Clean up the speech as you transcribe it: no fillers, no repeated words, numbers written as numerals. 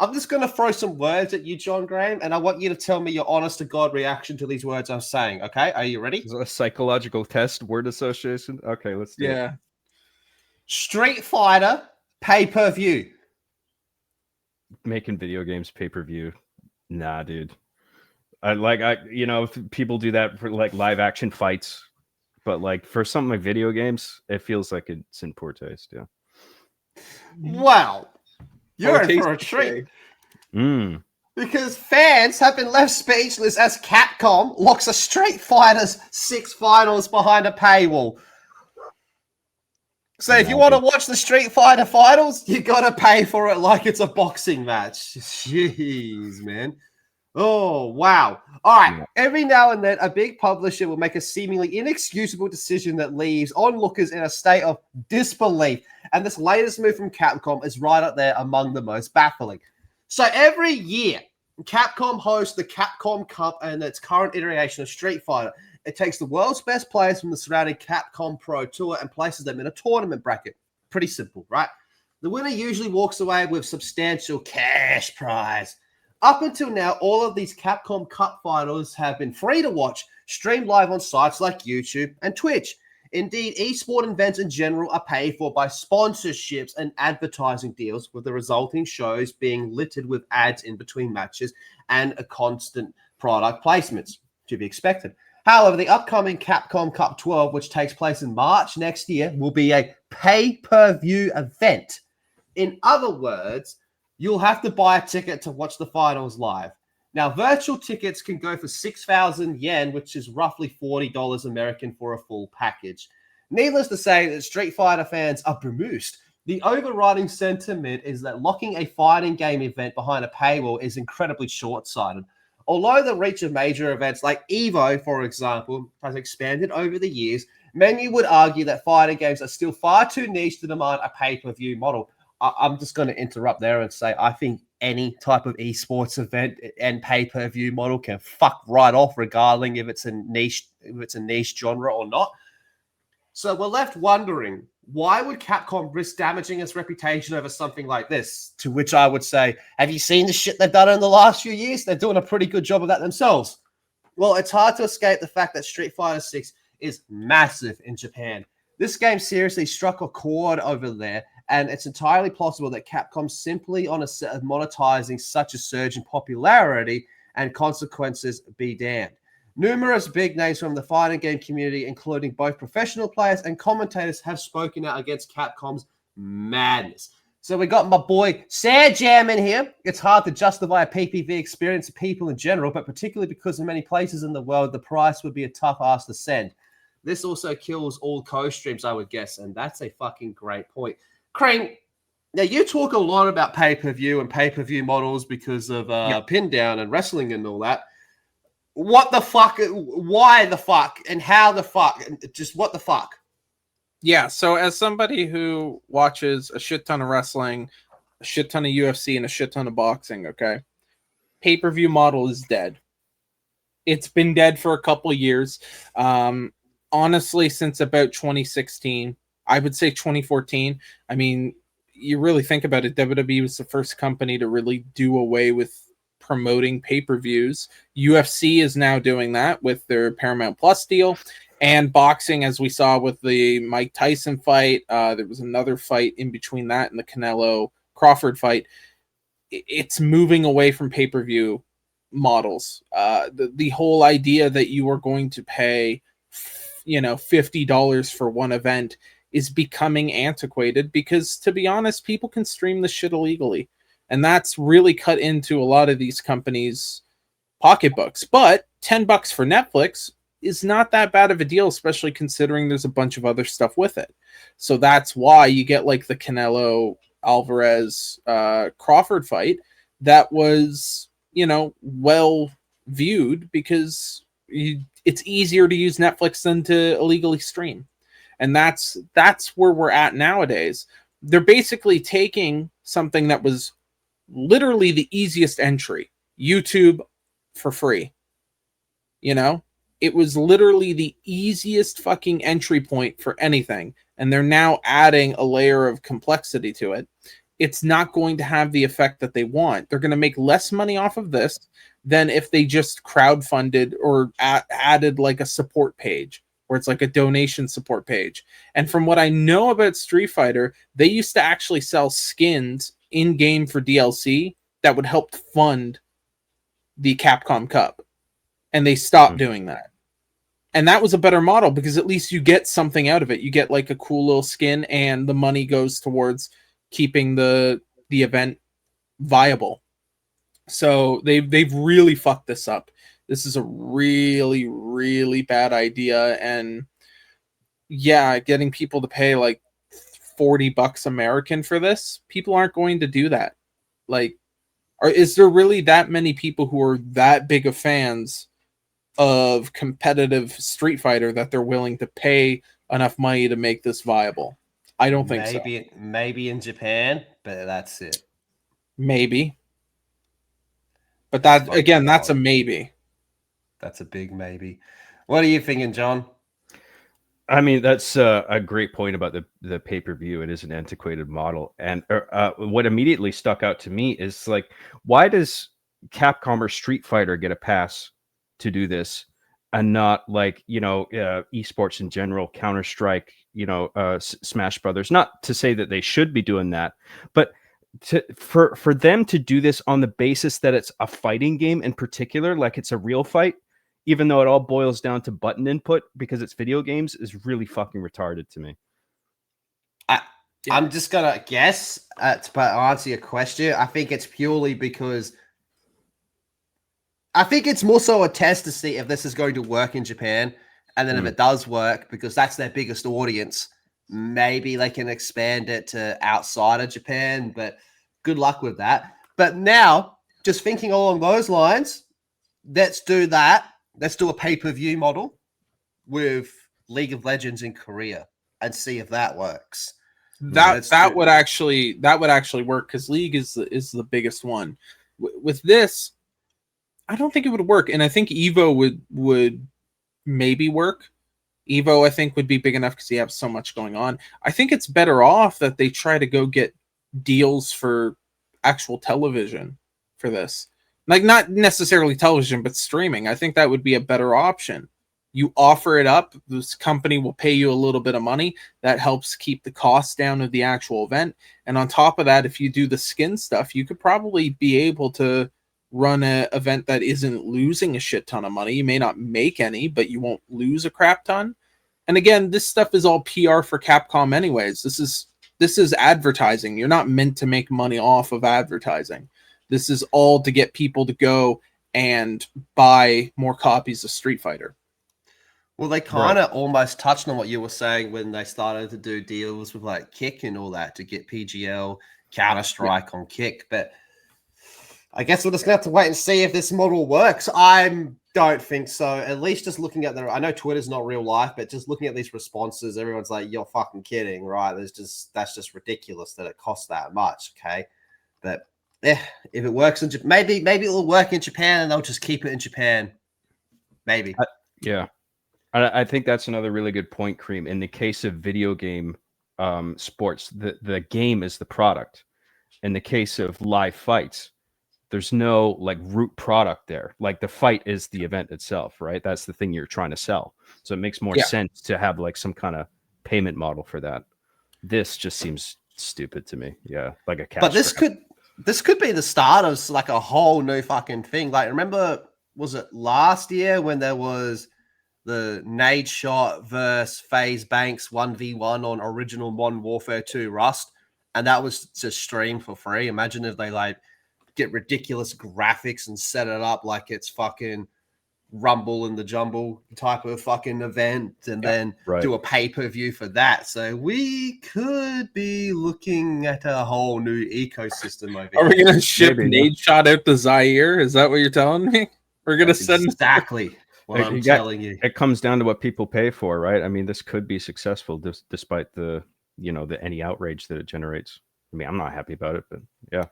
I'm just going to throw some words at you, John Graham, and I want you to tell me your honest to God reaction to these words I'm saying. Okay, are you ready? Is it a psychological test, word association? Okay, let's do it. Street Fighter pay-per-view. Making video games pay-per-view. Nah, dude. If people do that for like live action fights, but like for something like video games, it feels like it's in poor taste. Yeah. Wow, you're in for a treat. Because fans have been left speechless as Capcom locks a Street Fighter 6 finals behind a paywall. So if you want to watch the Street Fighter finals, you got to pay for it like it's a boxing match. Jeez, man. Oh, wow. All right. Every now and then, a big publisher will make a seemingly inexcusable decision that leaves onlookers in a state of disbelief. And this latest move from Capcom is right up there among the most baffling. So every year, Capcom hosts the Capcom Cup and its current iteration of Street Fighter. It takes the world's best players from the surrounding Capcom Pro Tour and places them in a tournament bracket. Pretty simple, right? The winner usually walks away with substantial cash prize. Up until now, all of these Capcom Cup finals have been free to watch, streamed live on sites like YouTube and Twitch. Indeed, esport events in general are paid for by sponsorships and advertising deals, with the resulting shows being littered with ads in between matches and a constant product placements, to be expected. However, the upcoming Capcom Cup 12, which takes place in March next year, will be a pay-per-view event. In other words, you'll have to buy a ticket to watch the finals live. Now, virtual tickets can go for 6,000 yen, which is roughly $40 American for a full package. Needless to say that Street Fighter fans are bemused. The overriding sentiment is that locking a fighting game event behind a paywall is incredibly short-sighted. Although the reach of major events like EVO, for example, has expanded over the years, many would argue that fighting games are still far too niche to demand a pay-per-view model. I'm just going to interrupt there and say I think any type of esports event and pay-per-view model can fuck right off, regardless if it's a niche genre or not. So we're left wondering, why would Capcom risk damaging its reputation over something like this? To which I would say, have you seen the shit they've done in the last few years? They're doing a pretty good job of that themselves. Well, it's hard to escape the fact that Street Fighter 6 is massive in Japan. This game seriously struck a chord over there, and it's entirely possible that Capcom simply on a set of monetizing such a surge in popularity and consequences be damned. Numerous big names from the fighting game community, including both professional players and commentators, have spoken out against Capcom's madness. So we got my boy Jam in here. It's hard to justify a PPV experience to people in general, but particularly because in many places in the world, the price would be a tough ask to send. This also kills all co-streams, I would guess, and that's a fucking great point. Crane, now you talk a lot about pay-per-view and pay-per-view models because of pin down and wrestling and all that. What the fuck? Why the fuck? And how the fuck? Just what the fuck? Yeah, so as somebody who watches a shit ton of wrestling, a shit ton of UFC, and a shit ton of boxing, okay, pay-per-view model is dead. It's been dead for a couple of years. Honestly, since about 2016, I would say 2014. I mean, you really think about it, WWE was the first company to really do away with promoting pay-per-views. UFC is now doing that with their Paramount Plus deal, and boxing, as we saw with the Mike Tyson fight, there was another fight in between that and the Canelo Crawford fight. It's moving away from pay-per-view models. The whole idea that you are going to pay, $50 for one event is becoming antiquated because, to be honest, people can stream this shit illegally. And that's really cut into a lot of these companies' pocketbooks. But $10 for Netflix is not that bad of a deal, especially considering there's a bunch of other stuff with it. So that's why you get like the Canelo Alvarez Crawford fight that was, well viewed because it's easier to use Netflix than to illegally stream. And that's where we're at nowadays. They're basically taking something that was literally the easiest entry, YouTube for free. It was literally the easiest fucking entry point for anything. And they're now adding a layer of complexity to it. it's not going to have the effect that they want. They're going to make less money off of this than if they just crowdfunded or added like a support page, where it's like a donation support page. And from what I know about Street Fighter, they used to actually sell skins in game for DLC that would help fund the Capcom Cup. And they stopped doing that. And that was a better model because at least you get something out of it. You get like a cool little skin and the money goes towards keeping the event viable. So they've really fucked this up. This is a really, really bad idea. And yeah, getting people to pay like $40 American for this, people aren't going to do that. Like, is there really that many people who are that big of fans of competitive Street Fighter that they're willing to pay enough money to make this viable? I don't think so. Maybe in Japan, but that's it. Maybe. But that, again, that's a maybe. That's a big maybe. What are you thinking, John? I mean, that's a great point about the pay-per-view. It is an antiquated model. And what immediately stuck out to me is, like, why does Capcom or Street Fighter get a pass to do this and not, like, esports in general, Counter-Strike, Smash Brothers? Not to say that they should be doing that, but for them to do this on the basis that it's a fighting game in particular, like it's a real fight, even though it all boils down to button input because it's video games, is really fucking retarded to me. I'm just going to guess to answer your question. I think it's purely because I think it's more so a test to see if this is going to work in Japan. And then if it does work, because that's their biggest audience, maybe they can expand it to outside of Japan. But good luck with that. But now, just thinking along those lines, let's do that. Let's do a pay-per-view model with League of Legends in Korea and see if that works. That would actually work because League is the biggest one. With this, I don't think it would work, and I think Evo would maybe work. Evo, I think, would be big enough because you have so much going on. I think it's better off that they try to go get deals for actual television for this. Like, not necessarily television, but streaming. I think that would be a better option. You offer it up, this company will pay you a little bit of money. That helps keep the cost down of the actual event. And on top of that, if you do the skin stuff, you could probably be able to run an event that isn't losing a shit ton of money. You may not make any, but you won't lose a crap ton. And again, this stuff is all PR for Capcom anyways. This is advertising. You're not meant to make money off of advertising. This is all to get people to go and buy more copies of Street Fighter. Well, they kind of almost touched on what you were saying when they started to do deals with like Kick and all that to get PGL, Counter-Strike on Kick. But I guess we're just going to have to wait and see if this model works. I don't think so. At least just looking at I know Twitter's not real life, but just looking at these responses, everyone's like, you're fucking kidding, right? That's just ridiculous that it costs that much, okay? But if it works in Japan, maybe it'll work in Japan and they'll just keep it in Japan. Maybe. Yeah. I think that's another really good point, Cream. In the case of video game sports, the game is the product. In the case of live fights, there's no like root product there. Like the fight is the event itself, right? That's the thing you're trying to sell. So it makes more sense to have like some kind of payment model for that. This just seems stupid to me. Yeah, like a cash. But this could be the start of like a whole new fucking thing. Like, remember, was it last year when there was the Nade Shot versus FaZe Banks 1v1 on original Modern Warfare 2 Rust, and that was just streamed for free? Imagine if they like get ridiculous graphics and set it up like it's fucking Rumble in the Jumble type of fucking event, and then do a pay-per-view for that. So we could be looking at a whole new ecosystem over here. Are we going to ship Nade Shot out to Zaire? Is that what you're telling me? We're going to send exactly what I'm telling you. It comes down to what people pay for, right? I mean, this could be successful despite the any outrage that it generates. I mean, I'm not happy about it, but yeah.